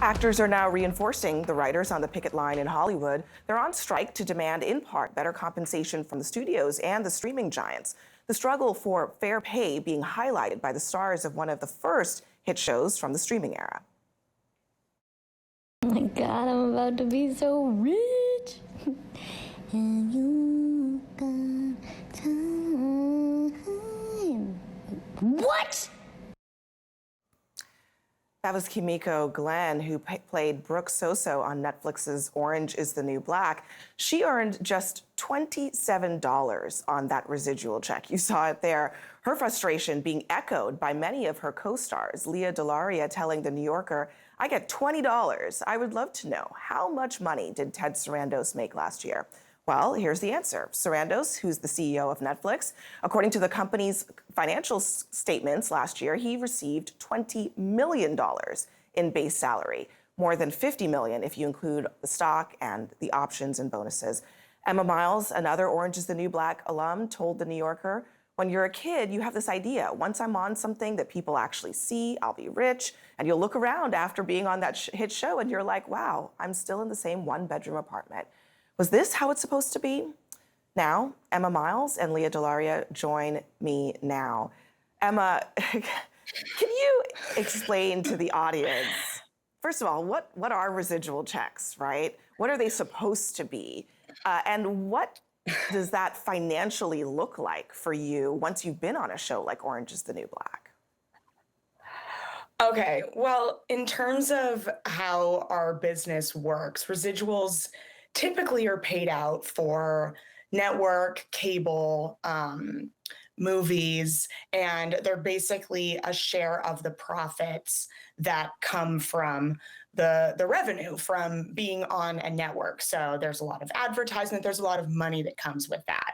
Actors are now reinforcing the writers on the picket line in Hollywood. They're on strike to demand, in part, better compensation from the studios and the streaming giants. The struggle for fair pay being highlighted by the stars of one of the first hit shows from the streaming era. Oh my God, I'm about to be so rich. And you got time. What? That was Kimiko Glenn, who played Brooke Soso on Netflix's Orange is the New Black. She earned just $27 on that residual check. You saw it there. Her frustration being echoed by many of her co-stars. Lea DeLaria telling The New Yorker, "I get $20. I would love to know, how much money did Ted Sarandos make last year?" Well, here's the answer. Sarandos, who's the CEO of Netflix, according to the company's financial statements last year, he received $20 million in base salary, more than $50 million if you include the stock and the options and bonuses. Emma Miles, another Orange is the New Black alum, told The New Yorker, "When you're a kid, you have this idea. Once I'm on something that people actually see, I'll be rich." And you'll look around after being on that hit show and you're like, wow, I'm still in the same one-bedroom apartment. Was this how it's supposed to be? Now, Emma Miles and Lea DeLaria join me now. Emma, can you explain to the audience, first of all, what are residual checks, right? What are they supposed to be? And what does that financially look like for you once you've been on a show like Orange is the New Black? Okay, well, in terms of how our business works, residuals typically are paid out for network, cable, movies, and they're basically a share of the profits that come from the revenue from being on a network. So there's a lot of advertisement, there's a lot of money that comes with that.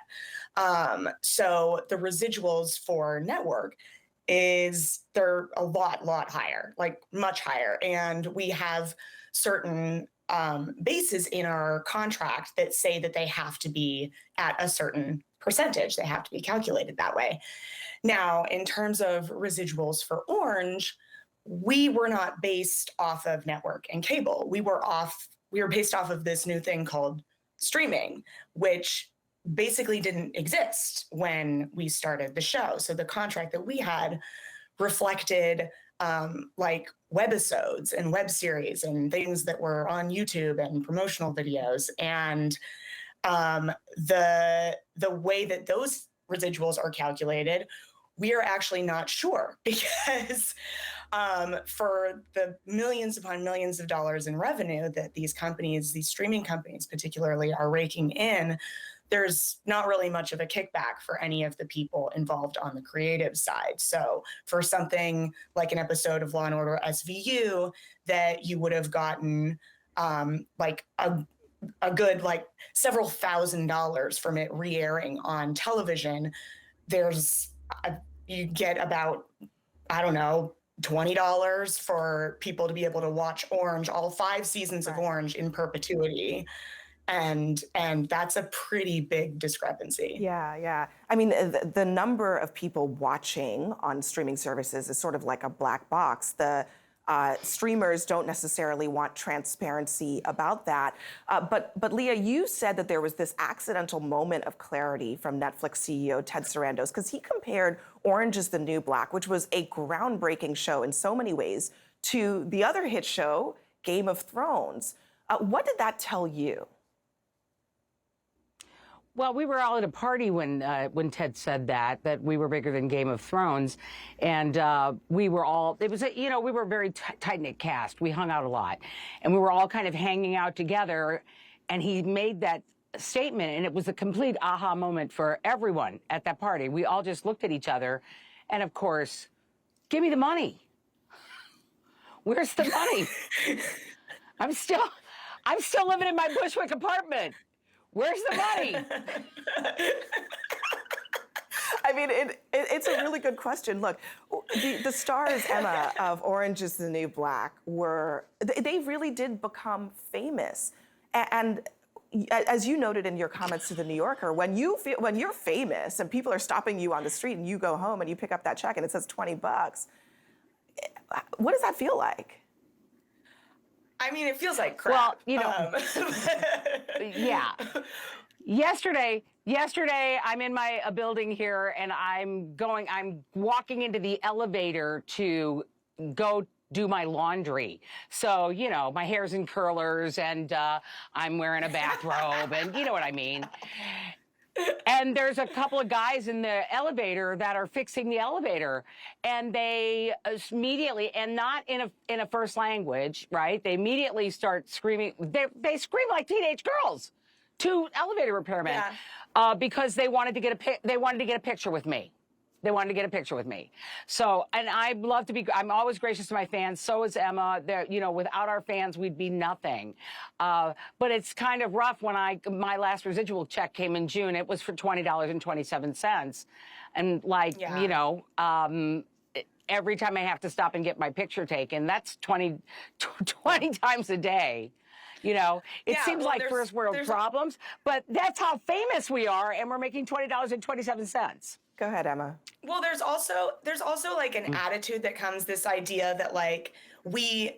So the residuals for network they're a lot higher, like much higher. And we have certain bases in our contract that say that they have to be at a certain percentage. They have to be calculated that way. Now, in terms of residuals for Orange, we were not based off of network and cable. We were based off of this new thing called streaming, which basically didn't exist when we started the show. So the contract that we had reflected like webisodes and web series and things that were on YouTube and promotional videos. And the way that those residuals are calculated, we are actually not sure because for the millions upon millions of dollars in revenue that these companies, these streaming companies particularly, are raking in, there's not really much of a kickback for any of the people involved on the creative side. So for something like an episode of Law & Order SVU that you would have gotten like a good like several $1,000s from it re-airing on television, you get about, I don't know, $20 for people to be able to watch Orange, all 5 seasons of Orange in perpetuity. And that's a pretty big discrepancy. Yeah. I mean, the number of people watching on streaming services is sort of like a black box. The streamers don't necessarily want transparency about that. But Lea, you said that there was this accidental moment of clarity from Netflix CEO Ted Sarandos, because he compared Orange is the New Black, which was a groundbreaking show in so many ways, to the other hit show, Game of Thrones. What did that tell you? Well, we were all at a party when Ted said that we were bigger than Game of Thrones, and we were all, it was, we were a very tight-knit cast. We hung out a lot, and we were all kind of hanging out together, and he made that statement, and it was a complete aha moment for everyone at that party. We all just looked at each other, and of course, give me the money. Where's the money? I'm still living in my Bushwick apartment. Where's the money? I mean, it's a really good question. Look, the stars, Emma, of Orange is the New Black they really did become famous. And as you noted in your comments to The New Yorker, when you're famous and people are stopping you on the street and you go home and you pick up that check and it says $20, what does that feel like? I mean, it feels like crap. Well, yeah. Yesterday, I'm in a building here, and I'm walking into the elevator to go do my laundry. So, my hair's in curlers, and I'm wearing a bathrobe, and you know what I mean. And there's a couple of guys in the elevator that are fixing the elevator, and they immediately, and not in a first language, right? They immediately start screaming. They scream like teenage girls to elevator repairmen because they wanted to get a picture with me. They wanted to get a picture with me. So, and I'm always gracious to my fans. So is Emma. Without our fans, we'd be nothing. But it's kind of rough when my last residual check came in June. It was for $20.27. And every time I have to stop and get my picture taken, that's 20 times a day. It seems like first world problems, but that's how famous we are, and we're making $20.27. Go ahead, Emma. Well, there's also like an attitude that comes, this idea that we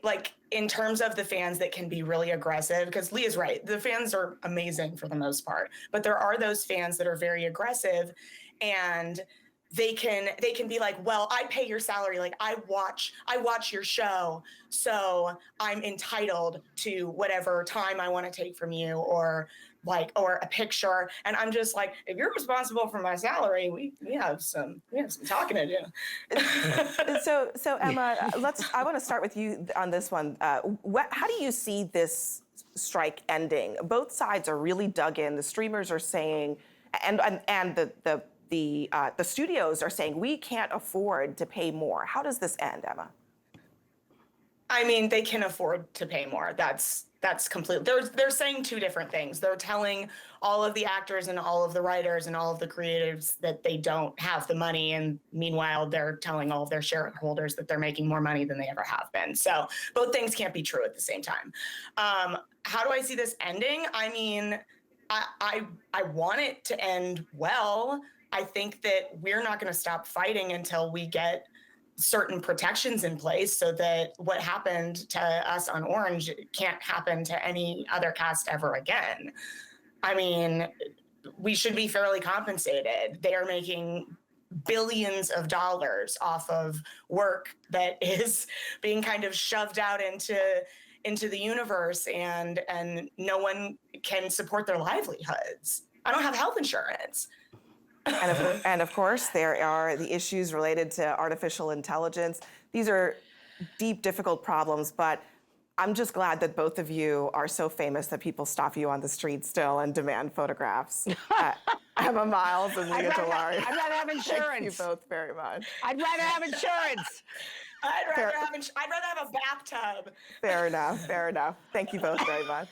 in terms of the fans that can be really aggressive, because Leah's right, the fans are amazing for the most part, but there are those fans that are very aggressive, and they can be like, well, I pay your salary, like I watch your show, so I'm entitled to whatever time I want to take from you, or a picture. And I'm just like, if you're responsible for my salary, we have some talking to do. So Emma, I want to start with you on this one. How do you see this strike ending? Both sides are really dug in. The streamers are saying, and the studios are saying, we can't afford to pay more. How does this end, Emma? I mean, they can afford to pay more. That's completely. They're saying two different things. They're telling all of the actors and all of the writers and all of the creatives that they don't have the money, and meanwhile, they're telling all of their shareholders that they're making more money than they ever have been. So both things can't be true at the same time. How do I see this ending? I mean, I want it to end well. I think that we're not going to stop fighting until we get certain protections in place, so that what happened to us on Orange can't happen to any other cast ever again. I mean, we should be fairly compensated. They are making billions of dollars off of work that is being kind of shoved out into the universe, and no one can support their livelihoods. I don't have health insurance. And of course, there are the issues related to artificial intelligence. These are deep, difficult problems, but I'm just glad that both of you are so famous that people stop you on the street still and demand photographs. Emma Miles and Leah Delari. I'd rather have insurance. Thank you both very much. I'd rather have insurance. I'd rather have a bathtub. Fair enough. Thank you both very much.